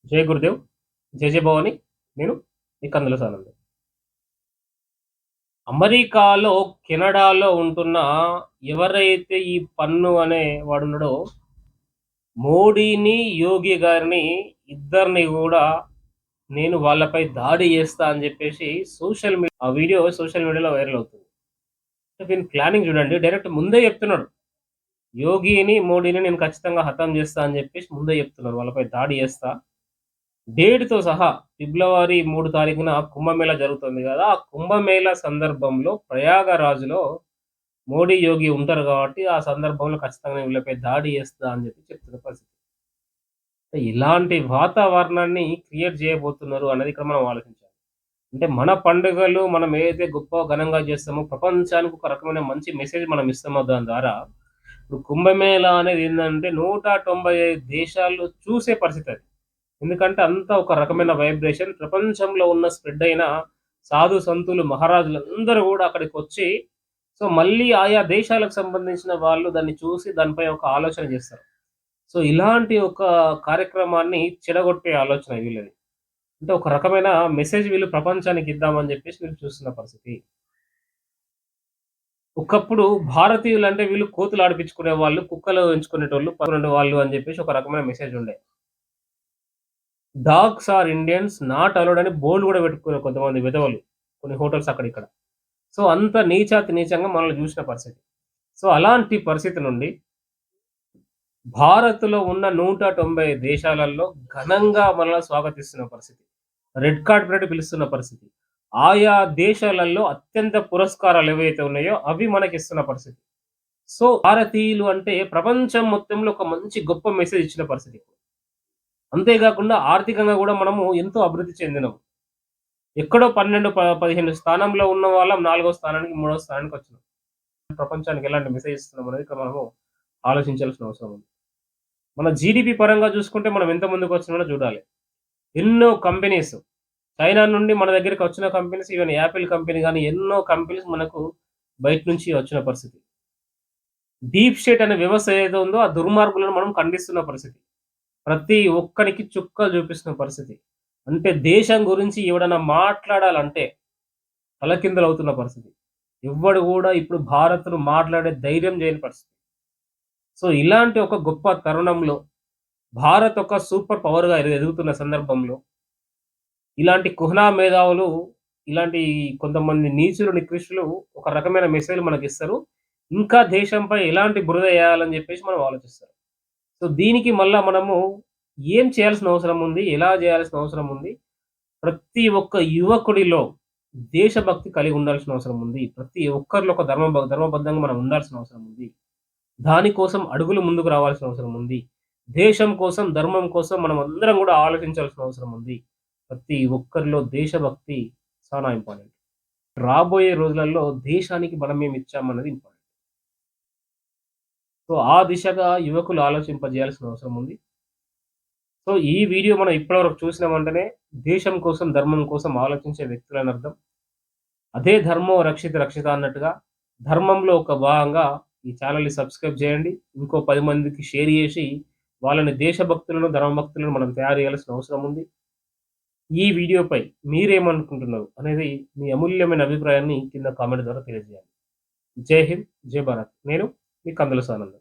జై గురుదేవ్. జై జై భవాని. నేను మీ కందుల సానంద్. అమెరికాలో, కెనడాలో ఉంటున్న ఎవరైతే ఈ పన్ను అనే వాడున్నాడో, మోడీని, యోగి గారిని ఇద్దరిని గూడా నేను వాళ్ళపై దాడి చేస్తా అని జెప్పేసి ఆ వీడియో సోషల్ మీడియాలో వైరల్ అవుతుంది. వీని ప్లానింగ్ జూడండి. డైరెక్ట్ ముందే చెప్తున్నాడు. యోగిని, మోడీని నేను ఖచ్చితంగా హతం చేస్తా అని జెప్పేసి ముందే చెప్తున్నారు. వాళ్ళపై దాడి చేస్తా. డేట్‌తో సహా ఫిబ్రవరి 3 తారీఖున కుంభమేళా జరుగుతుంది గదా! ఆ కుంభమేళా సందర్భంలో ప్రయాగరాజ్‌లో మోడీ, యోగి ఉంటారు గాబట్టి, ఆ సందర్భంలో ఖచ్చితంగా నేను వీళ్ళపై దాడి చేస్తా అని జెప్పి చెప్తున్న పరిస్థితి. ఇలాంటి వాతావరణాన్ని క్రియేట్ చేయబోతున్నారు అన్నది ఇక్కడ మనం ఆలోచించాలి. అంటే మన పండుగలు మనం ఏదైతే గొప్ప ఘనంగా చేస్తామో, ప్రపంచానికి ఒక రకమైన మంచి మెసేజ్ మనం ఇస్తామో దాని ద్వారా, ఇప్పుడు కుంభమేళా అనేది ఏందంటే 195 దేశాల్లో చూసే పరిస్థితి అది. ఎందుకంటే అంతా ఒక రకమైన వైబ్రేషన్ ప్రపంచంలో ఉన్న స్ప్రెడ్ అయిన సాధు సంతులు, మహారాజులందరూ గూడా అక్కడికొచ్చి సో, మళ్ళీ ఆయా దేశాలకు సంబంధించిన వాళ్ళు దాన్ని చూసి దానిపై ఒక ఆలోచన జేస్తారు. సో, ఇలాంటి ఒక కార్యక్రమాన్ని చెడగొట్టే ఆలోచన వీళ్ళది. అంటే ఒక రకమైన మెసేజ్ వీళ్ళు ప్రపంచానికి ఇద్దామని జెప్పేసి వీళ్ళు చూస్తున్న పరిస్థితి. ఒకప్పుడు భారతీయులంటే వీళ్ళు కోతులు ఆడిపించుకునేవాళ్ళు, కుక్కలు ఎంచుకునేటోళ్ళు, వాళ్ళు అని జెప్పేసి ఒక రకమైన మెసేజ్ ఉండే. Dogs are Indians not allowed అని బోర్డ్ గూడా పెట్టుకున్నారు కొంతమంది వెధవలు. కొన్ని హోటల్స్ అక్కడిక్కడ. సో, అంత నీచాతి నీచంగా మనల్ని జూసిన పరిస్థితి. సో, అలాంటి పరిస్థితి నుండి భారత్‌లో ఉన్న 190 దేశాలలో ఘనంగా మనల్ని స్వాగతిస్తున్న పరిస్థితి. రెడ్ కార్పెట్ పిలుస్తున్న పరిస్థితి. ఆయా దేశాలలో అత్యంత పురస్కారాలు ఏవైతే ఉన్నాయో అవి మనకిస్తున్న పరిస్థితి. సో, భారతీయులు అంటే ప్రపంచం మొత్తంలో ఒక మంచి గొప్ప మెసేజ్ ఇచ్చిన పరిస్థితి. అంతే గాకుండా ఆర్థికంగా గూడా మనము ఎంతో అభివృద్ధి చెందినాం. ఎక్కడో 12, 15 స్థానంలో ఉన్న వాళ్ళం 4 స్థానానికి, 3 స్థానానికొచ్చినాం. ప్రపంచానికి ఎలాంటి మెసేజ్ ఇస్తున్నామనేది ఇక్కడ మనము ఆలోచించాల్సిన అవసరం ఉంది. మన జీడీపీ పరంగా చూసుకుంటే మనం ఎంత ముందుకొచ్చినామో చూడాలి. ఎన్నో కంపెనీస్ చైనా నుండి మన దగ్గరికి వచ్చిన కంపెనీస్ ఈవెన్ యాపిల్ కంపెనీ గాని ఎన్నో కంపెనీస్ మనకు బయట నుంచి వచ్చిన పరిస్థితి. డీప్ స్టేట్ అనే వ్యవస్థ ఏదైతే ఉందో ఆ దుర్మార్గులను మనం ఖండిస్తున్న పరిస్థితి. ప్రతి ఒక్కరికి చుక్కలు చూపిస్తున్న పరిస్థితి. అంటే దేశం గురించి ఎవడన్నా మాట్లాడాలంటే తలకిందులవుతున్న పరిస్థితి. ఎవ్వడు గూడా ఇప్పుడు భారత్‌ను మాట్లాడే ధైర్యం చేయని పరిస్థితి. సో, ఇలాంటి ఒక గొప్ప తరుణంలో భారత్ ఒక సూపర్ పవర్‌గా ఎదుగుతున్న సందర్భంలో ఇలాంటి కుహనా మేధావులు, ఇలాంటి కొంతమంది నీచులు, నికృష్టులు ఒక రకమైన మెసేజ్‌లు మనకిస్తారు. ఇంకా దేశంపై ఎలాంటి బురద ఎయాలని జెప్పేసి మనం ఆలోచిస్తారు. సో, దీనికి మళ్ళా మనము ఏం చేయాల్సిన అవసరం ఉంది? ఎలా జేయాల్సిన అవసరం ఉంది? ప్రతి ఒక్క యువకుడిలో దేశభక్తి కలిగి ఉండాల్సిన అవసరం ఉంది. ప్రతి ఒక్కరిలో ఒక ధర్మబద్ధంగా మనం ఉండాల్సిన అవసరం ఉంది. దానికోసం అడుగులు ముందుకు రావాల్సిన అవసరం ఉంది. దేశం కోసం, ధర్మం కోసం మనమందరం గూడా ఆలోచించాల్సిన అవసరం ఉంది. ప్రతి ఒక్కరిలో దేశభక్తి చాలా ఇంపార్టెంట్. రాబోయే రోజులలో దేశానికి మనమేమిచ్చామన్నది ఇంపార్టెంట్. సో, ఆ దిశగా యువకులు ఆలోచింపజేయాల్సిన అవసరం ఉంది. సో, ఈ వీడియో మనం ఇప్పటివరకు చూసిన వెంటనే దేశం కోసం, ధర్మం కోసం ఆలోచించే వ్యక్తులని అర్థం. అదే ధర్మో రక్షిత అన్నట్టుగా ధర్మంలో ఒక భాగంగా ఈ ఛానెల్‌ని సబ్స్క్రైబ్ చేయండి. ఇంకో 10 మందికి షేర్ చేసి వాళ్ళని దేశభక్తులను, ధర్మభక్తులను మనం తయారు చేయాల్సిన అవసరం ఉంది. ఈ వీడియోపై మీరేమనుకుంటున్నారు అనేది మీ అమూల్యమైన అభిప్రాయాన్ని కింద కామెంట్ ద్వారా తెలియజేయండి. జై హింద్, జై భారత్. నేను మీ కందుల సానంద్.